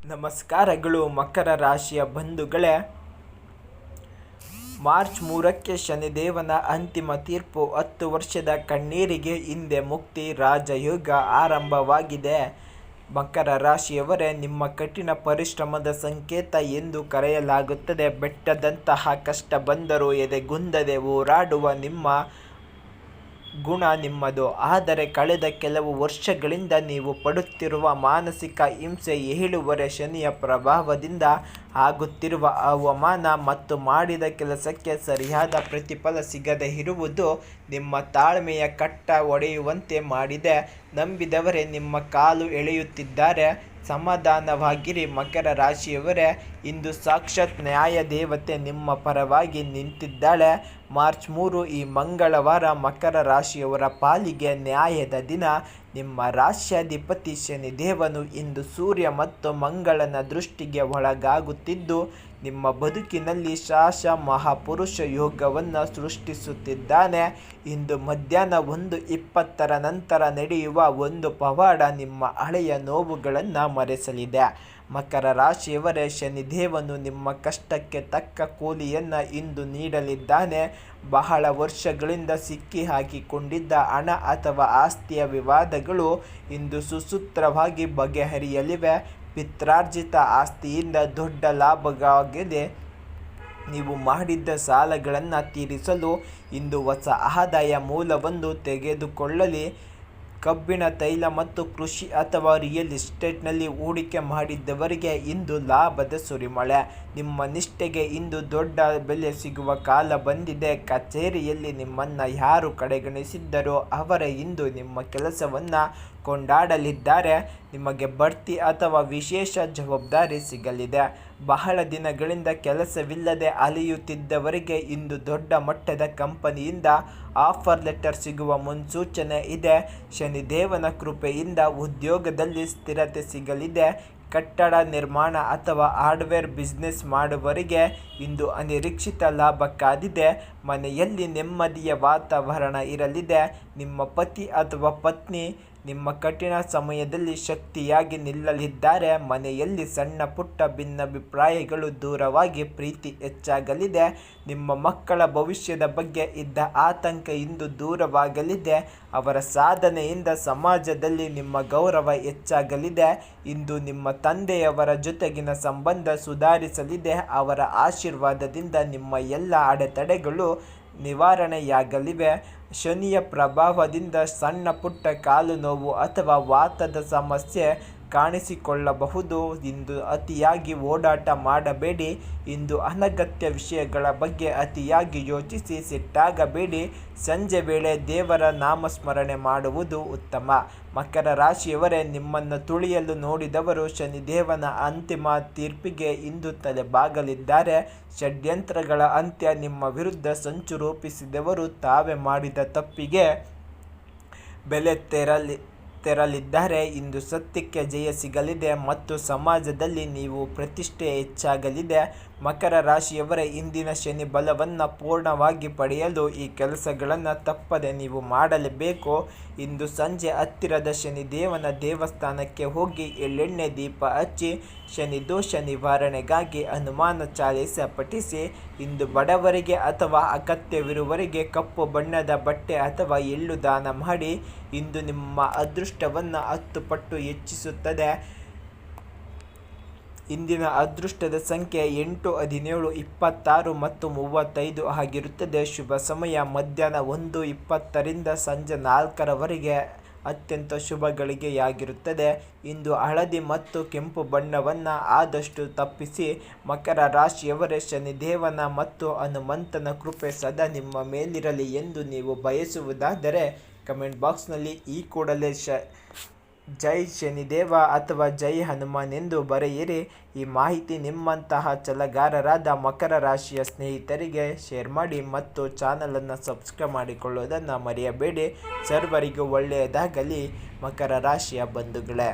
ನಮಸ್ಕಾರಗಳು ಮಕರ ರಾಶಿಯ ಬಂಧುಗಳೇ. ಮಾರ್ಚ್ 3ಕ್ಕೆ ಶನಿದೇವನ ಅಂತಿಮ ತೀರ್ಪು. 10 ವರ್ಷದ ಕಣ್ಣೀರಿಗೆ ಹಿಂದೆ ಮುಕ್ತಿ, ರಾಜಯೋಗ ಆರಂಭವಾಗಿದೆ. ಮಕರ ರಾಶಿಯವರೇ, ನಿಮ್ಮ ಕಠಿಣ ಪರಿಶ್ರಮದ ಸಂಕೇತ ಎಂದು ಕರೆಯಲಾಗುತ್ತದೆ. ಬೆಟ್ಟದಂತಹ ಕಷ್ಟ ಬಂದರೂ ಎದೆಗುಂದದೆ ಹೋರಾಡುವ ನಿಮ್ಮ ಗುಣ ನಿಮ್ಮದು. ಆದರೆ ಕಳೆದ ಕೆಲವು ವರ್ಷಗಳಿಂದ ನೀವು ಪಡುತ್ತಿರುವ ಮಾನಸಿಕ ಹಿಂಸೆ, 7ನೇ ಶನಿಯ ಪ್ರಭಾವದಿಂದ ಆಗುತ್ತಿರುವ ಅವಮಾನ ಮತ್ತು ಮಾಡಿದ ಕೆಲಸಕ್ಕೆ ಸರಿಯಾದ ಪ್ರತಿಫಲ ಸಿಗದೇ ಇರುವುದು ನಿಮ್ಮ ತಾಳ್ಮೆಯ ಕಟ್ಟ ಒಡೆಯುವಂತೆ ಮಾಡಿದೆ. ನಂಬಿದವರೇ ನಿಮ್ಮ ಕಾಲು ಎಳೆಯುತ್ತಿದ್ದಾರೆ. ಸಮಾಧಾನವಾಗಿರಿ ಮಕರ ರಾಶಿಯವರೇ, ಇಂದು ಸಾಕ್ಷಾತ್ ನ್ಯಾಯ ದೇವತೆ ನಿಮ್ಮ ಪರವಾಗಿ ನಿಂತಿದ್ದಾಳೆ. ಮಾರ್ಚ್ 3 ಈ ಮಂಗಳವಾರ ಮಕರ ರಾಶಿಯವರ ಪಾಲಿಗೆ ನ್ಯಾಯದ ದಿನ. ನಿಮ್ಮ ರಾಶ್ಯಾಧಿಪತಿ ಶನಿದೇವನು ಇಂದು ಸೂರ್ಯ ಮತ್ತು ಮಂಗಳನ ದೃಷ್ಟಿಗೆ ಒಳಗಾಗುತ್ತಿದ್ದು ನಿಮ್ಮ ಬದುಕಿನಲ್ಲಿ ಮಹಾಪುರುಷ ಯೋಗವನ್ನು ಸೃಷ್ಟಿಸುತ್ತಿದ್ದಾನೆ. ಇಂದು ಮಧ್ಯಾಹ್ನ 1:20 ನಂತರ ನಡೆಯುವ ಒಂದು ಪವಾಡ ನಿಮ್ಮ ಹಳೆಯ ನೋವುಗಳನ್ನು ಮರೆಸಲಿದೆ. ಮಕರ ರಾಶಿಯವರೇ, ಶನಿದೇವನು ನಿಮ್ಮ ಕಷ್ಟಕ್ಕೆ ತಕ್ಕ ಕೂಲಿಯನ್ನು ಇಂದು ನೀಡಲಿದ್ದಾನೆ. ಬಹಳ ವರ್ಷಗಳಿಂದ ಸಿಕ್ಕಿ ಹಾಕಿಕೊಂಡಿದ್ದ ಹಣ ಅಥವಾ ಆಸ್ತಿಯ ವಿವಾದಗಳು ಇಂದು ಸುಸೂತ್ರವಾಗಿ ಬಗೆಹರಿಯಲಿವೆ. ಪಿತ್ರಾರ್ಜಿತ ಆಸ್ತಿಯಿಂದ ದೊಡ್ಡ ಲಾಭವಾಗಿದೆ. ನೀವು ಮಾಡಿದ್ದ ಸಾಲಗಳನ್ನು ತೀರಿಸಲು ಇಂದು ಹೊಸ ಆದಾಯ ಮೂಲವನ್ನು ತೆಗೆದುಕೊಳ್ಳಲಿ. ಕಬ್ಬಿಣ, ತೈಲ ಮತ್ತು ಕೃಷಿ ಅಥವಾ ರಿಯಲ್ ಎಸ್ಟೇಟ್ನಲ್ಲಿ ಹೂಡಿಕೆ ಮಾಡಿದ್ದವರಿಗೆ ಇಂದು ಲಾಭದ ಸುರಿಮಳೆ. ನಿಮ್ಮ ನಿಷ್ಠೆಗೆ ಇಂದು ದೊಡ್ಡ ಬೆಲೆ ಸಿಗುವ ಕಾಲ ಬಂದಿದೆ. ಕಚೇರಿಯಲ್ಲಿ ನಿಮ್ಮನ್ನು ಯಾರು ಕಡೆಗಣಿಸಿದ್ದರೋ ಅವರೇ ಇಂದು ನಿಮ್ಮ ಕೆಲಸವನ್ನು ಕೊಂಡಾಡಲಿದ್ದಾರೆ. ನಿಮಗೆ ಬಡ್ತಿ ಅಥವಾ ವಿಶೇಷ ಜವಾಬ್ದಾರಿ ಸಿಗಲಿದೆ. ಬಹಳ ದಿನಗಳಿಂದ ಕೆಲಸವಿಲ್ಲದೆ ಅಲೆಯುತ್ತಿದ್ದವರಿಗೆ ಇಂದು ದೊಡ್ಡ ಮಟ್ಟದ ಕಂಪನಿಯಿಂದ ಆಫರ್ ಲೆಟರ್ ಸಿಗುವ ಮುನ್ಸೂಚನೆ ಇದೆ. ಶನಿದೇವನ ಕೃಪೆಯಿಂದ ಉದ್ಯೋಗದಲ್ಲಿ ಸ್ಥಿರತೆ ಸಿಗಲಿದೆ. ಕಟ್ಟಡ ನಿರ್ಮಾಣ ಅಥವಾ ಹಾರ್ಡ್ವೇರ್ ಬಿಸ್ನೆಸ್ ಮಾಡುವವರಿಗೆ ಇಂದು ಅನಿರೀಕ್ಷಿತ ಲಾಭ ಕಾದಿದೆ. ಮನೆಯಲ್ಲಿ ನೆಮ್ಮದಿಯ ವಾತಾವರಣ ಇರಲಿದೆ. ನಿಮ್ಮ ಪತಿ ಅಥವಾ ಪತ್ನಿ ನಿಮ್ಮ ಕಠಿಣ ಸಮಯದಲ್ಲಿ ಶಕ್ತಿಯಾಗಿ ನಿಲ್ಲಲಿದ್ದಾರೆ. ಮನೆಯಲ್ಲಿ ಸಣ್ಣ ಪುಟ್ಟ ಭಿನ್ನಾಭಿಪ್ರಾಯಗಳು ದೂರವಾಗಿ ಪ್ರೀತಿ ಹೆಚ್ಚಾಗಲಿದೆ. ನಿಮ್ಮ ಮಕ್ಕಳ ಭವಿಷ್ಯದ ಬಗ್ಗೆ ಇದ್ದ ಆತಂಕ ಇಂದು ದೂರವಾಗಲಿದೆ. ಅವರ ಸಾಧನೆಯಿಂದ ಸಮಾಜದಲ್ಲಿ ನಿಮ್ಮ ಗೌರವ ಹೆಚ್ಚಾಗಲಿದೆ. ಇಂದು ನಿಮ್ಮ ತಂದೆಯವರ ಜೊತೆಗಿನ ಸಂಬಂಧ ಸುಧಾರಿಸಲಿದೆ. ಅವರ ಆಶೀರ್ವಾದದಿಂದ ನಿಮ್ಮ ಎಲ್ಲ ಅಡೆತಡೆಗಳು ನಿವಾರಣೆಯಾಗಲಿವೆ. ಶನಿಯ ಪ್ರಭಾವದಿಂದ ಸಣ್ಣ ಪುಟ್ಟ ಕಾಲು ನೋವು ಅಥವಾ ವಾತದ ಸಮಸ್ಯೆ ಕಾಣಿಸಿಕೊಳ್ಳಬಹುದು. ಇಂದು ಅತಿಯಾಗಿ ಓಡಾಟ ಮಾಡಬೇಡಿ. ಇಂದು ಅನಗತ್ಯ ವಿಷಯಗಳ ಬಗ್ಗೆ ಅತಿಯಾಗಿ ಯೋಚಿಸಿ ಸಿಟ್ಟಾಗಬೇಡಿ. ಸಂಜೆ ವೇಳೆ ದೇವರ ನಾಮಸ್ಮರಣೆ ಮಾಡುವುದು ಉತ್ತಮ. ಮಕರ ರಾಶಿಯವರೇ, ನಿಮ್ಮನ್ನು ತುಳಿಯಲು ನೋಡಿದವರು ಶನಿದೇವನ ಅಂತಿಮ ತೀರ್ಪಿಗೆ ಇಂದು ತಲೆಬಾಗಲಿದ್ದಾರೆ. ಷಡ್ಯಂತ್ರಗಳ ಅಂತ್ಯ. ನಿಮ್ಮ ವಿರುದ್ಧ ಸಂಚು ರೂಪಿಸಿದವರು ತಾವೇ ಮಾಡಿದ ತಪ್ಪಿಗೆ ಬೆಲೆ ತೆರಲಿದ್ದಾರೆ. ಇಂದು ಸತ್ಯಕ್ಕೆ ಜಯ ಸಿಗಲಿದೆ ಮತ್ತು ಸಮಾಜದಲ್ಲಿ ನೀವು ಪ್ರತಿಷ್ಠೆ ಹೆಚ್ಚಾಗಲಿದೆ. ಮಕರ ರಾಶಿಯವರ ಇಂದಿನ ಶನಿ ಬಲವನ್ನು ಪೂರ್ಣವಾಗಿ ಪಡೆಯಲು ಈ ಕೆಲಸಗಳನ್ನು ತಪ್ಪದೆ ನೀವು ಮಾಡಲೇಬೇಕು. ಇಂದು ಸಂಜೆ ಹತ್ತಿರದ ಶನಿದೇವನ ದೇವಸ್ಥಾನಕ್ಕೆ ಹೋಗಿ ಎಳ್ಳೆಣ್ಣೆ ದೀಪ ಹಚ್ಚಿ ಶನಿ ದೋಷ ನಿವಾರಣೆಗಾಗಿ ಹನುಮಾನ ಚಾಲೀಸ ಪಠಿಸಿ. ಇಂದು ಬಡವರಿಗೆ ಅಥವಾ ಅಗತ್ಯವಿರುವವರಿಗೆ ಕಪ್ಪು ಬಣ್ಣದ ಬಟ್ಟೆ ಅಥವಾ ಎಳ್ಳು ದಾನ ಮಾಡಿ. ಇಂದು ನಿಮ್ಮ ಅದೃಷ್ಟವನ್ನು 10 ಪಟ್ಟು ಹೆಚ್ಚಿಸುತ್ತದೆ. ಇಂದಿನ ಅದೃಷ್ಟದ ಸಂಖ್ಯೆ 8, 17, 26 ಮತ್ತು 35 ಆಗಿರುತ್ತದೆ. ಶುಭ ಸಮಯ ಮಧ್ಯಾಹ್ನ 1:20ರಿಂದ ಸಂಜೆ 4ರವರೆಗೆ ಅತ್ಯಂತ ಶುಭ ಗಳಿಗೆಯಾಗಿರುತ್ತದೆ. ಇಂದು ಹಳದಿ ಮತ್ತು ಕೆಂಪು ಬಣ್ಣವನ್ನು ಆದಷ್ಟು ತಪ್ಪಿಸಿ. ಮಕರ ರಾಶಿಯವರೇ, ಶನಿದೇವನ ಮತ್ತು ಹನುಮಂತನ ಕೃಪೆ ಸದಾ ನಿಮ್ಮ ಮೇಲಿರಲಿ ಎಂದು ನೀವು ಬಯಸುವುದಾದರೆ ಕಮೆಂಟ್ ಬಾಕ್ಸ್ನಲ್ಲಿ ಈ ಕೂಡಲೇ ಜೈ ಶನಿದೇವ ಅಥವಾ ಜೈ ಹನುಮಾನ್ ಎಂದು ಬರೆಯಿರಿ. ಈ ಮಾಹಿತಿ ನಿಮ್ಮಂತಹ ಛಲಗಾರರಾದ ಮಕರ ರಾಶಿಯ ಸ್ನೇಹಿತರಿಗೆ ಶೇರ್ ಮಾಡಿ ಮತ್ತು ಚಾನಲನ್ನು ಸಬ್ಸ್ಕ್ರೈಬ್ ಮಾಡಿಕೊಳ್ಳುವುದನ್ನು ಮರೆಯಬೇಡಿ. ಸರ್ವರಿಗೂ ಒಳ್ಳೆಯದಾಗಲಿ ಮಕರ ರಾಶಿಯ ಬಂಧುಗಳೇ.